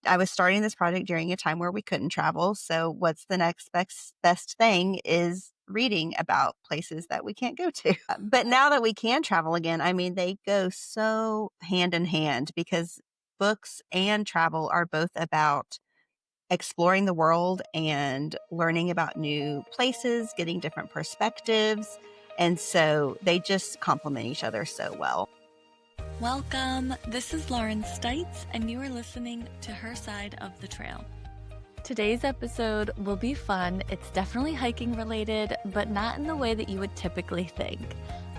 I was starting this project during a time where we couldn't travel. So what's the next best thing is reading about places that we can't go to. But now that we can travel again, I mean, they go so hand in hand because books and travel are both about exploring the world and learning about new places, getting different perspectives. And so they just complement each other so well. Welcome. This is Lauren Stites, and you are listening to Her Side of the Trail. Today's episode will be fun. It's definitely hiking related, but not in the way that you would typically think.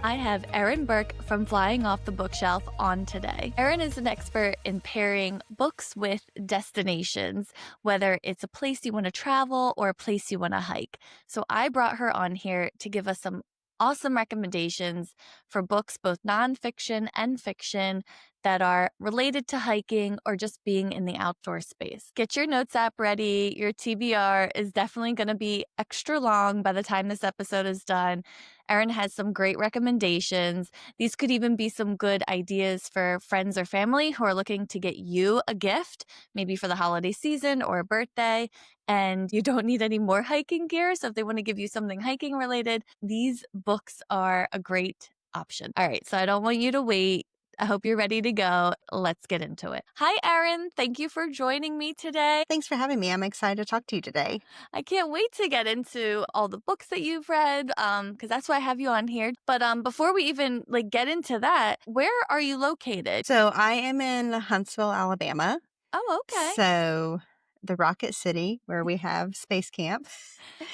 I have Erin Burke from Flying Off the Bookshelf on today. Erin is an expert in pairing books with destinations, whether it's a place you want to travel or a place you want to hike. So I brought her on here to give us some awesome recommendations for books, both nonfiction and fiction, that are related to hiking or just being in the outdoor space. Get your notes app ready. Your TBR is definitely going to be extra long by the time this episode is done. Erin has some great recommendations. These could even be some good ideas for friends or family who are looking to get you a gift, maybe for the holiday season or a birthday, and you don't need any more hiking gear. So if they want to give you something hiking related, these books are a great option. All right, so I don't want you to wait. I hope you're ready to go. Let's get into it. Hi, Erin. Thank you for joining me today. Thanks for having me. I'm excited to talk to you today. I can't wait to get into all the books that you've read, because that's why I have you on here. But before we even get into that, where are you located? So I am in Huntsville, Alabama. Oh, okay. So the Rocket City where we have Space Camp.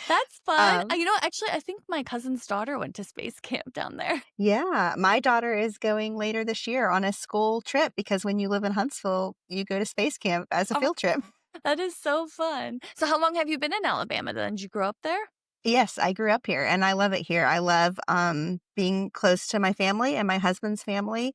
That's fun. Actually, I think my cousin's daughter went to Space Camp down there. Yeah, my daughter is going later this year on a school trip because when you live in Huntsville, you go to Space Camp as a field trip. That is so fun. So how long have you been in Alabama then? Did you grow up there? Yes, I grew up here and I love it here. I love being close to my family and my husband's family.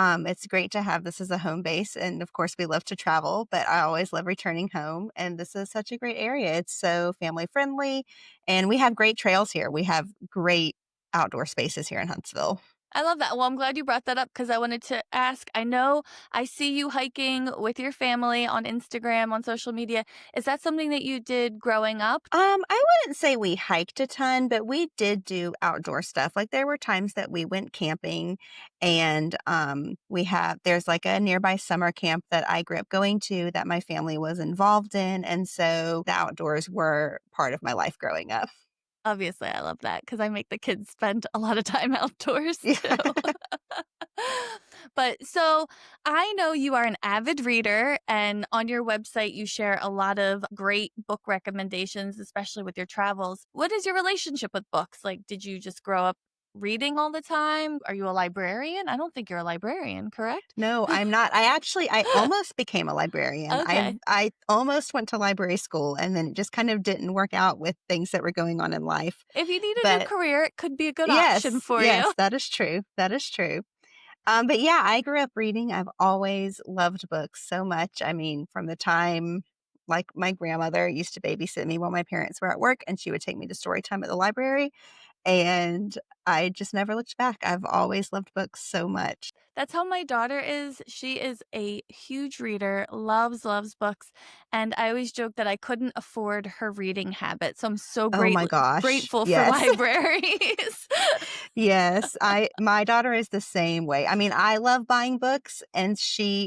It's great to have this as a home base. And of course, we love to travel, but I always love returning home. And this is such a great area. It's so family friendly and we have great trails here. We have great outdoor spaces here in Huntsville. I love that. Well, I'm glad you brought that up because I wanted to ask. I know I see you hiking with your family on Instagram, on social media. Is that something that you did growing up? I wouldn't say we hiked a ton, but we did do outdoor stuff. Like there were times that we went camping and there's like a nearby summer camp that I grew up going to that my family was involved in. And so the outdoors were part of my life growing up. Obviously, I love that because I make the kids spend a lot of time outdoors too. Yeah. But so I know you are an avid reader, and on your website, you share a lot of great book recommendations, especially with your travels. What is your relationship with books? Like, did you just grow up reading all the time? Are you a librarian? I don't think you're a librarian, correct? No, I'm not. I almost became a librarian. Okay. I almost went to library school and then it just kind of didn't work out with things that were going on in life. If you need a new But career, it could be a good yes, option for yes, you. that is true. That is true. But yeah, I grew up reading. I've always loved books so much. I mean, from the time like my grandmother used to babysit me while my parents were at work and she would take me to story time at the library. And I just never looked back. I've always loved books so much. That's how my daughter is. She is a huge reader, loves books. And I always joke that I couldn't afford her reading habit. So I'm so Oh my gosh. grateful for Yes. libraries. Yes, my daughter is the same way. I mean, I love buying books and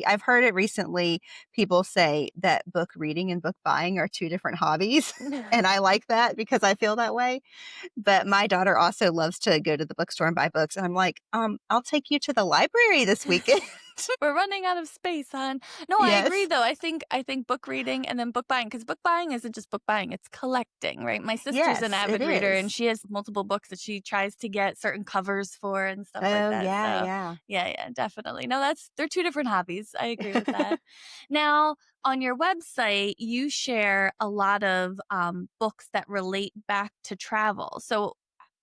I've heard it recently, people say that book reading and book buying are two different hobbies. And I like that because I feel that way. But my daughter also loves to go to the bookstore and buy books. And I'm like, I'll take you to the library this weekend. We're running out of space, hon. No, I agree though. I think book reading and then book buying, because book buying isn't just book buying, it's collecting, right? My sister's Yes, an avid it reader is. and she has multiple books that she tries to get certain covers for and stuff like Oh, that. yeah, So yeah. yeah, definitely. No, they're two different hobbies. I agree with that. Now, on your website, you share a lot of books that relate back to travel. So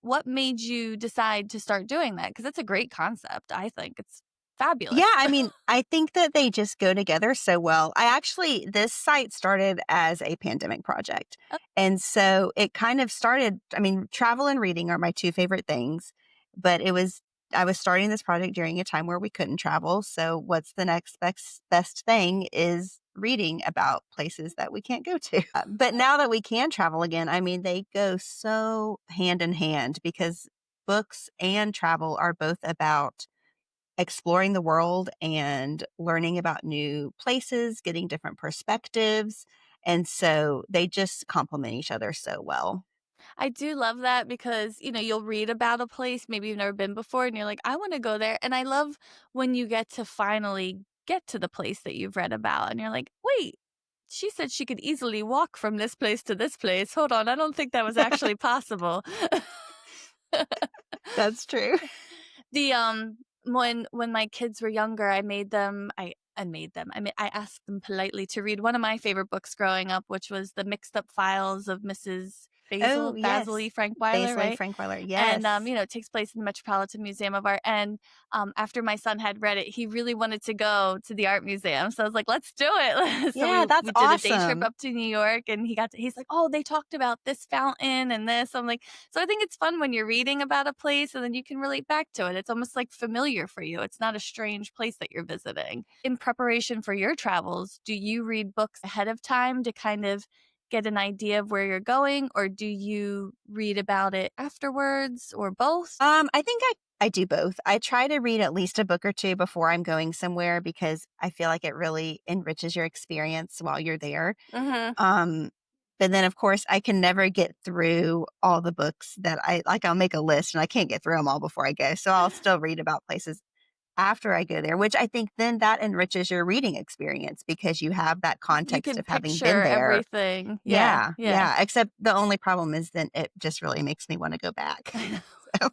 what made you decide to start doing that? Because it's a great concept. I think it's fabulous. Yeah, I mean, I think that they just go together so well. This site started as a pandemic project. Oh. And so it kind of started, I mean, travel and reading are my two favorite things, but I was starting this project during a time where we couldn't travel. So what's the next best thing is reading about places that we can't go to. But now that we can travel again, I mean, they go so hand in hand because books and travel are both about exploring the world and learning about new places, getting different perspectives. And so they just complement each other so well. I do love that because, you'll read about a place maybe you've never been before and you're like, I want to go there. And I love when you get to finally get to the place that you've read about and you're like, wait, she said she could easily walk from this place to this place. Hold on, I don't think that was actually possible. That's true. When my kids were younger, I asked them politely to read one of my favorite books growing up, which was The Mixed Up Files of Mrs. Oh, Basil yes. E. Frankweiler, Basil right? Frankweiler. And, Yes. it takes place in the Metropolitan Museum of Art, and, after my son had read it, he really wanted to go to the art museum, so I was like, "Let's do it." So Yeah, that's we did a day trip awesome. up to New York, and he's like, "Oh, they talked about this fountain and this." I'm like, so I think it's fun when you're reading about a place and then you can relate back to it. It's almost like familiar for you. It's not a strange place that you're visiting. In preparation for your travels, do you read books ahead of time to kind of get an idea of where you're going, or do you read about it afterwards, or both? I think I do both. I try to read at least a book or two before I'm going somewhere because I feel like it really enriches your experience while you're there. Mhm. Um, but then, of course, I can never get through all the books that I like. I'll make a list and I can't get through them all before I go. So I'll still read about places after I go there, which I think then that enriches your reading experience because you have that You context can of having been picture there. everything. Yeah, Yeah, yeah. yeah. Except the only problem is then it just really makes me want to go back. I know. So,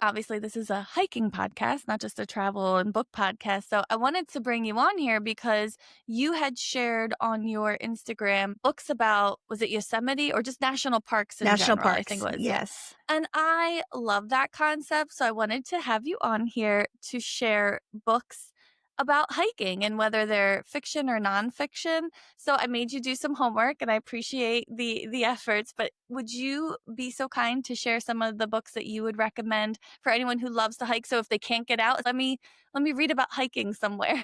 Obviously, this is a hiking podcast, not just a travel and book podcast. So I wanted to bring you on here because you had shared on your Instagram books about, was it Yosemite or just national parks in national general? I think parks, it was, yeah. yes. And I love that concept. So I wanted to have you on here to share books about hiking and whether they're fiction or nonfiction. So I made you do some homework and I appreciate the efforts, but would you be so kind to share some of the books that you would recommend for anyone who loves to hike? So if they can't get out, let me read about hiking somewhere.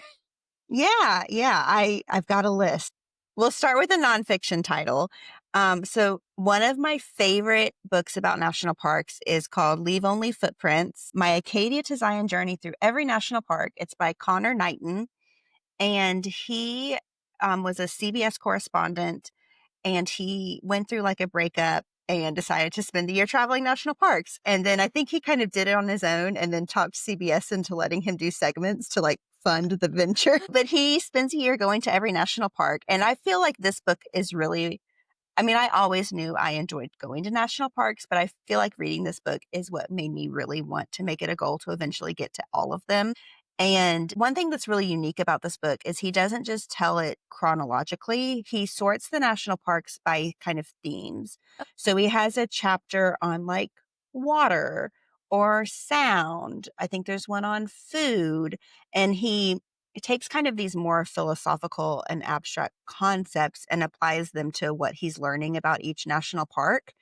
Yeah, yeah. I've got a list. We'll start with a nonfiction title. So one of my favorite books about national parks is called Leave Only Footprints: My Acadia to Zion Journey Through Every National Park. It's by Connor Knighton, and he was a CBS correspondent, and he went through like a breakup and decided to spend the year traveling national parks. And then I think he kind of did it on his own and then talked CBS into letting him do segments to like fund the venture. But he spends a year going to every national park. And I feel like this book is really, I mean, I always knew I enjoyed going to national parks, but I feel like reading this book is what made me really want to make it a goal to eventually get to all of them. And one thing that's really unique about this book is he doesn't just tell it chronologically, he sorts the national parks by kind of themes. So he has a chapter on like water or sound. I think there's one on food. And he it takes kind of these more philosophical and abstract concepts and applies them to what he's learning about each national park.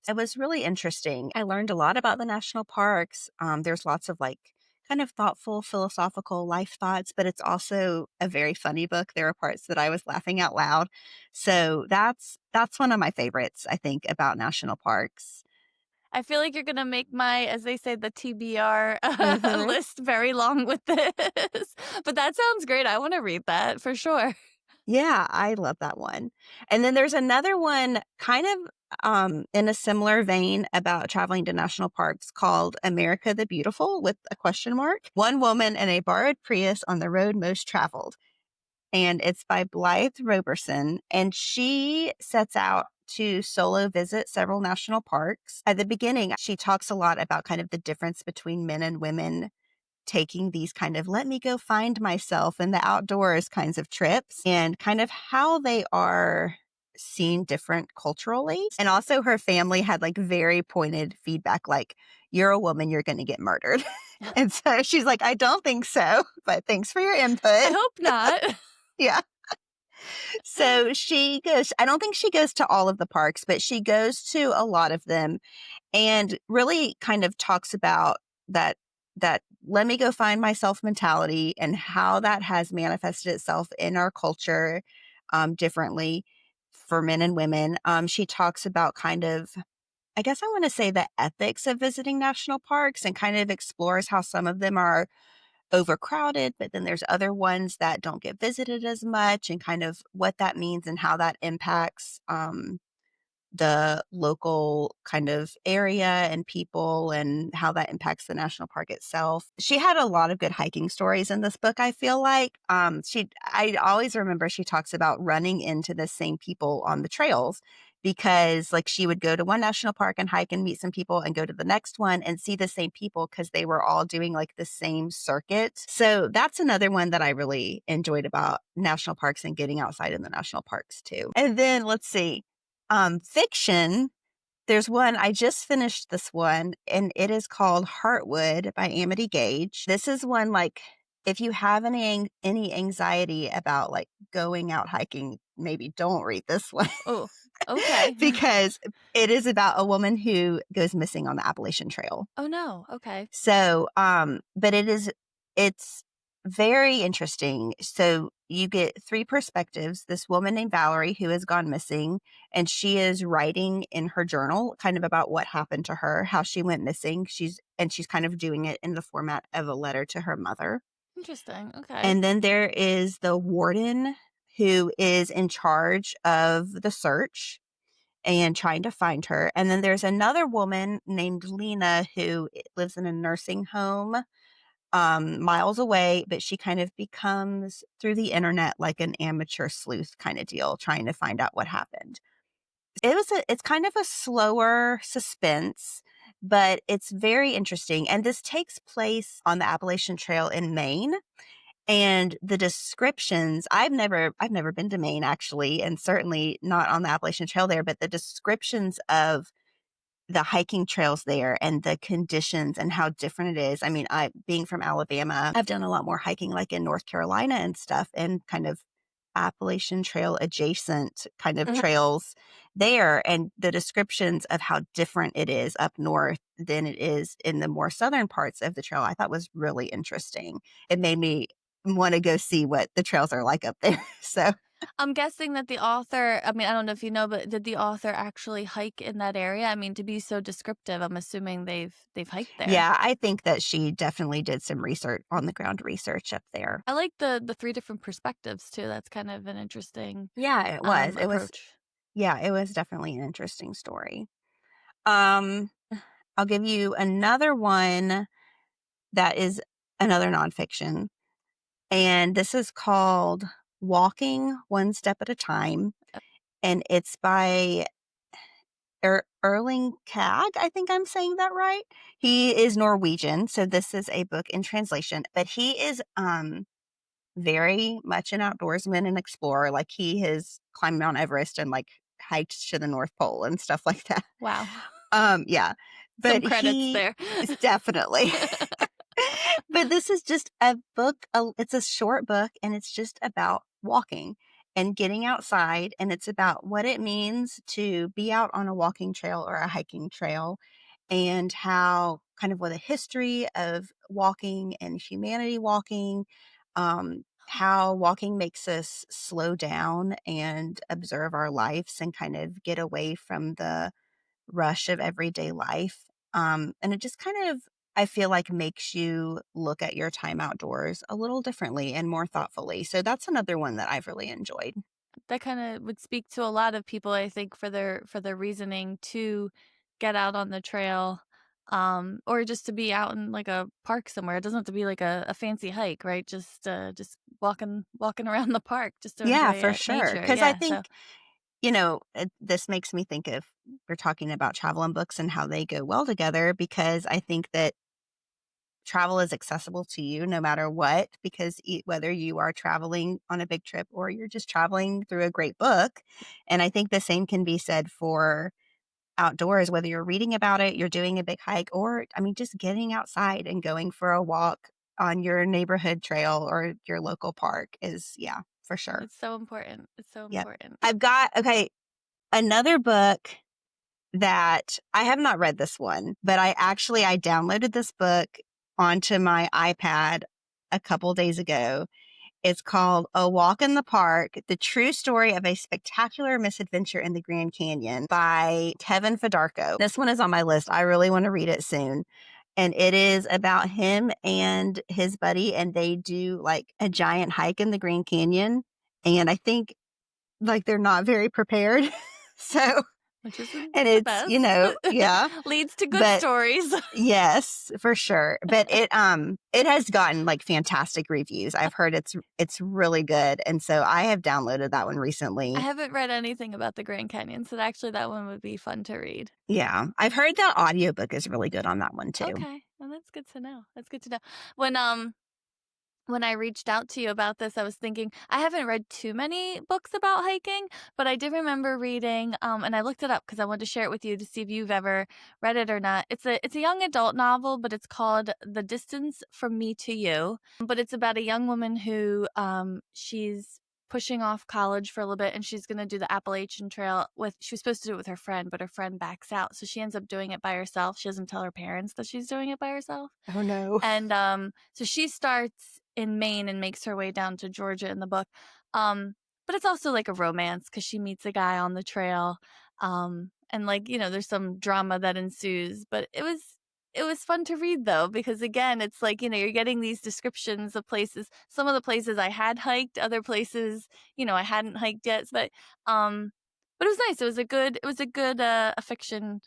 It was really interesting. I learned a lot about the national parks. There's lots of like kind of thoughtful, philosophical life thoughts, but it's also a very funny book. There are parts that I was laughing out loud. So that's one of my favorites, I think, about national parks. I feel like you're gonna make my, as they say, the TBR Hmm. list very long with this. But that sounds great. I want to read that for sure. Yeah, I love that one. And then there's another one kind of in a similar vein about traveling to national parks called America the Beautiful with a question mark. One woman in a borrowed Prius on the road most traveled. And it's by Blythe Roberson. And she sets out to solo visit several national parks. At the beginning, she talks a lot about kind of the difference between men and women taking these kind of let me go find myself in the outdoors kinds of trips and kind of how they are seen different culturally. And also her family had like very pointed feedback like you're a woman, you're going to get murdered. And so she's like, I don't think so, but thanks for your I input. hope not. Yeah. So she goes, I don't think she goes to all of the parks, but she goes to a lot of them and really kind of talks about that that let me go find myself mentality and how that has manifested itself in our culture differently for men and women. She talks about kind of, I guess I want to say, the ethics of visiting national parks, and kind of explores how some of them are overcrowded, but then there's other ones that don't get visited as much, and kind of what that means and how that impacts the local kind of area and people, and how that impacts the national park itself. She had a lot of good hiking stories in this book, I feel like. I always remember she talks about running into the same people on the trails, because like she would go to one national park and hike and meet some people, and go to the next one and see the same people because they were all doing like the same circuit. So that's another one that I really enjoyed about national parks and getting outside in the national parks too. And then let's see, fiction, there's one, I just finished this one, and it is called Heartwood by Amity Gage. This is one, like, if you have any anxiety about, like, going out hiking, maybe don't read this one Oh, okay. because it is about a woman who goes missing on the Appalachian Trail. Oh, no. Okay. So, but it's very interesting. So you get three perspectives. This woman named Valerie who has gone missing, and she is writing in her journal kind of about what happened to her, how she went missing. She's kind of doing it in the format of a letter to her mother. Interesting. Okay. And then there is the warden who is in charge of the search and trying to find her. And then there's another woman named Lena who lives in a nursing home miles away, but she kind of becomes, through the internet, like an amateur sleuth kind of deal, trying to find out what happened. It's kind of a slower suspense, but it's very interesting. And this takes place on the Appalachian Trail in Maine. And the descriptions, I've never been to Maine actually, and certainly not on the Appalachian Trail there, but the descriptions of the hiking trails there and the conditions and how different it is. I mean, I being from Alabama, I've done a lot more hiking like in North Carolina and stuff, and kind of Appalachian Trail adjacent kind of Mhm. trails there, and the descriptions of how different it is up north than it is in the more southern parts of the trail, I thought was really interesting. It made me want to go see what the trails are like up there. So I'm guessing that the author, I mean, I don't know if you know, but did the author actually hike in that area? I mean, to be so descriptive, I'm assuming they've hiked there. yeah, I think that she definitely did some research, on the ground research up there. I like the 3 different perspectives too. That's kind of an interesting, Yeah, it was. It was approach. yeah, it was definitely an interesting story. Um, I'll give you another one that is another nonfiction, and this is called Walking One Step at a Time, and it's by Erling Kag. I think I'm saying that right. He is Norwegian, so this is a book in translation, but he is very much an outdoorsman and explorer. Like, he has climbed Mount Everest and like hiked to the North Pole and stuff like that. Wow. Yeah, Some but credits he there. is definitely. But this is just a book. It's a short book, and it's just about walking and getting outside, and it's about what it means to be out on a walking trail or a hiking trail, and how kind of what a history of walking and humanity walking, how walking makes us slow down and observe our lives and kind of get away from the rush of everyday life. And it just kind of, I feel like, makes you look at your time outdoors a little differently and more thoughtfully. So that's another one that I've really enjoyed. That kinda would speak to a lot of people, I think, for their reasoning to get out on the trail, or just to be out in, like, a park somewhere. It doesn't have to be like a fancy hike, right? Just walking around the park just to Yeah, enjoy for it sure. nature, Because I yeah, so think, this makes me think of, we're talking about travel and books and how they go well together, because I think that travel is accessible to you no matter what, because whether you are traveling on a big trip or you're just traveling through a great book. And I think the same can be said for outdoors, whether you're reading about it, you're doing a big hike, or I mean, just getting outside and going for a walk on your neighborhood trail or your local park is, yeah, for sure. it's so important, it's so Yep. important. Okay, another book that I have not read this one, but I downloaded this book onto my iPad a couple days ago. It's called A Walk in the Park: The True Story of a Spectacular Misadventure in the Grand Canyon by Kevin Fedarko. This one is on my list. I really want to read it soon. And it is about him and his buddy, and they do like a giant hike in the Grand Canyon. And I think like they're not very prepared. So, Which isn't and the it's, best. yeah, Leads to good but stories. yes, for sure. But it has gotten like fantastic reviews. I've heard it's really good. And so I have downloaded that one I recently. haven't read anything about the Grand Canyon, so actually that one would be fun to read. Yeah. I've heard the audiobook is really good on that one too. Okay, well, that's good to know. That's good to know. When I reached out to you about this, I was thinking I haven't read too many books about hiking, but I did remember reading, and I looked it up because I wanted to share it with you to see if you've ever read it or not. It's a young adult novel, but it's called The Distance from Me to You. But it's about a young woman who she's pushing off college for a little bit, and she's going to do the Appalachian Trail with. She was supposed to do it with her friend, but her friend backs out, so she ends up doing it by herself. She doesn't tell her parents that she's doing it by herself. Oh no. And so she starts in Maine and makes her way down to Georgia in the book. But it's also like a romance because she meets a guy on the trail. And like, there's some drama that ensues. But it was fun to read though, because again, it's like, you're getting these descriptions of places. Some of the places I had hiked, other places, I hadn't hiked yet. But it was nice. It was a good a fiction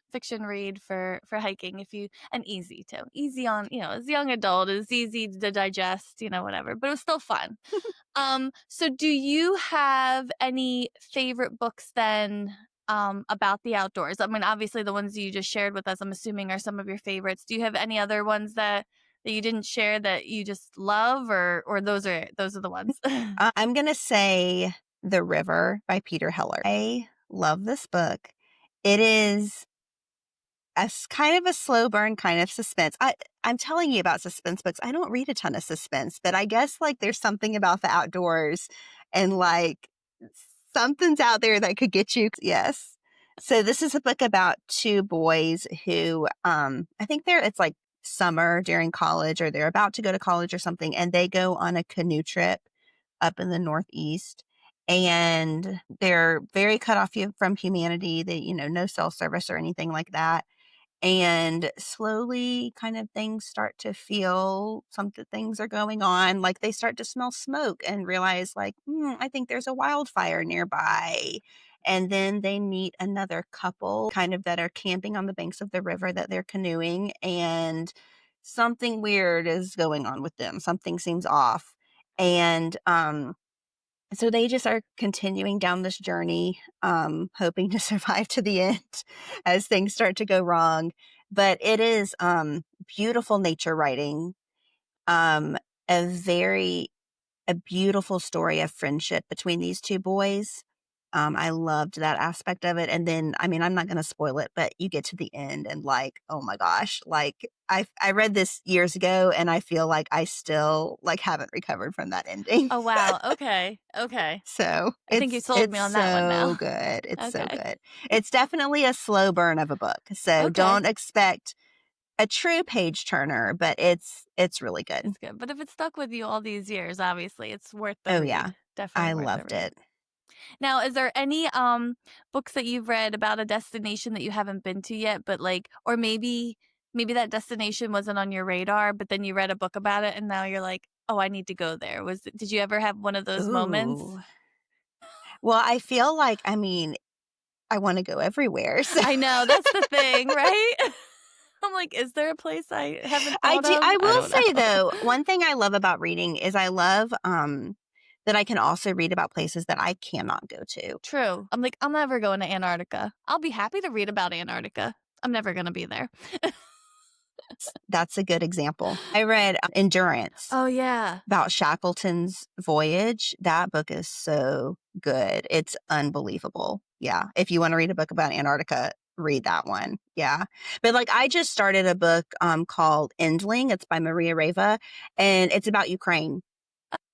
read for hiking if you and easy too. Easy on, as a young adult, it's easy to digest, whatever. But it was still fun. So do you have any favorite books then about the outdoors? I mean, obviously the ones you just shared with us, I'm assuming are some of your favorites. Do you have any other ones that you didn't share that you just love or those are the ones? I'm going to say The River by Peter Heller. I love this book. It is kind of a slow burn kind of suspense. I'm telling you about suspense books. I don't read a ton of suspense, but I guess like there's something about the outdoors and like something's out there that could get you. Yes. So this is a book about two boys who I think it's like summer during college or they're about to go to college or something, and they go on a canoe trip up in the Northeast. And they're very cut off from humanity. They, no cell service or anything like that, and slowly kind of things start to feel something, things are going on, like they start to smell smoke and realize like, I think there's a wildfire nearby. And then they meet another couple kind of that are camping on the banks of the river that they're canoeing, and something weird is going on with them, something seems off. And so they just are continuing down this journey, hoping to survive to the end as things start to go wrong. But it is beautiful nature writing, um, a very a beautiful story of friendship between these two boys. I loved that aspect of it. And then, I mean, I'm not going to spoil it, but you get to the end and like, oh my gosh, like I read this years ago, and I feel like I still like haven't recovered from that ending. Oh, wow. Okay. Okay. So I think you sold me it's on that one so now. good. It's so Okay. good. It's definitely a slow burn of a book. So Okay. don't expect a true page turner, but it's really good. It's good. But if it stuck with you all these years, obviously it's worth the Oh yeah. read. Definitely I worth the loved read. it. Now, is there any books that you've read about a destination that you haven't been to yet, but like or maybe that destination wasn't on your radar, but then you read a book about it and now you're like, "Oh, I need to go there." Did you ever have one of those moments? Ooh. Well, I feel like, I mean, I want to go everywhere. So I know, that's the thing, right? I'm like, "Is there a place I haven't I thought do. of?" I I will don't say know. though, one thing I love about reading is I love that I can also read about places that I cannot go to. True. I'm like, "I'm never going to Antarctica." I'll be happy to read about Antarctica. I'm never gonna be there. That's a good example. I read Endurance Oh, yeah. about Shackleton's voyage. That book is so good. It's unbelievable. Yeah. If you want to read a book about Antarctica, read that one. Yeah. But like I just started a book called Endling. It's by Maria Reva, and it's about Ukraine.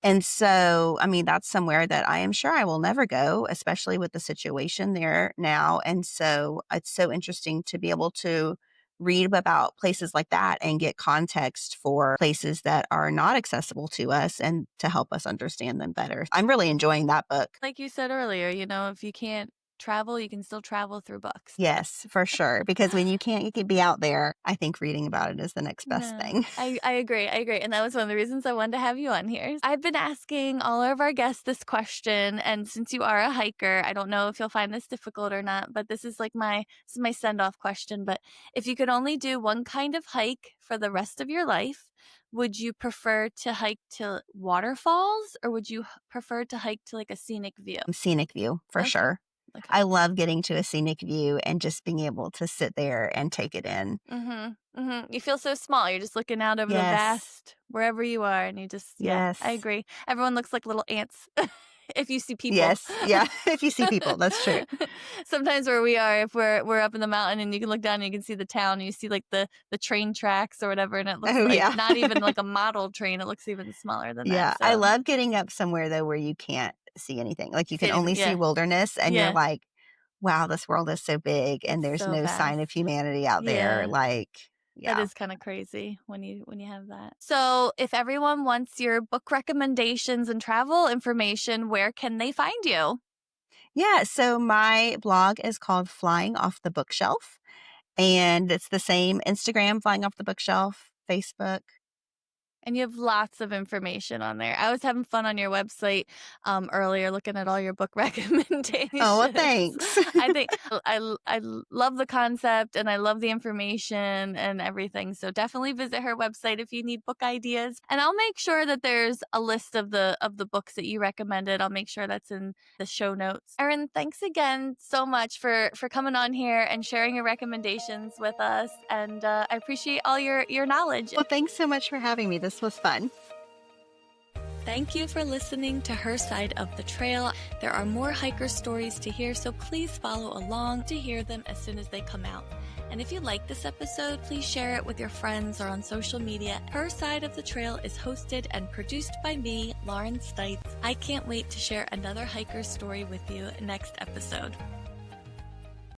And so, I mean, that's somewhere that I am sure I will never go, especially with the situation there now. And so it's so interesting to be able to read about places like that and get context for places that are not accessible to us and to help us understand them better. I'm really enjoying that book. Like you said earlier, if you can't travel, you can still travel through books. Yes, for sure. Because when you can be out there, I think reading about it is the next best No, thing. I agree. I agree. And that was one of the reasons I wanted to have you on here. I've been asking all of our guests this question. And since you are a hiker, I don't know if you'll find this difficult or not, but this is my send off question. But if you could only do one kind of hike for the rest of your life, would you prefer to hike to waterfalls or would you prefer to hike to like a scenic view? Scenic view, for Okay. sure. Okay. I love getting to a scenic view and just being able to sit there and take it in. You feel so small. You're just looking out over the Yes. vast wherever you are, and yeah, I Yes. agree. Everyone looks like little ants if you see people. Yes. Yeah. If you see people, that's true. Sometimes where we are, if we're up in the mountain and you can look down and you can see the town, and you see like the train tracks or whatever, and it looks Oh, like yeah. not even like a model train. It looks even smaller than that. Yeah. I So love getting up somewhere, though, where you can't see anything. Like you see can anything? only see Yeah, wilderness and you're yeah. like, wow, this world is so big and It's there's so no sign of vast. humanity out there. Yeah. Like, That yeah. is kind of crazy when you have that. So, if everyone wants your book recommendations and travel information, where can they find you? Yeah. So my blog is called Flying Off the Bookshelf. And it's the same Instagram, Flying Off the Bookshelf, Facebook. And you have lots of information on there. I was having fun on your website earlier looking at all your book Oh, well, recommendations. thanks. I think I love the concept and I love the information and everything. So definitely visit her website if you need book ideas. And I'll make sure that there's a list of the books that you recommended. I'll make sure that's in the show notes. Erin, thanks again so much for coming on here and sharing your recommendations with us. And I appreciate all your knowledge. Well, thanks so much for having me. This was fun. Thank you for listening to Her Side of the Trail. There are more hiker stories to hear, so please follow along to hear them as soon as they come out. And if you like this episode, please share it with your friends or on social media. Her Side of the Trail is hosted and produced by me, Lauren Stites. I can't wait to share another hiker story with you next episode.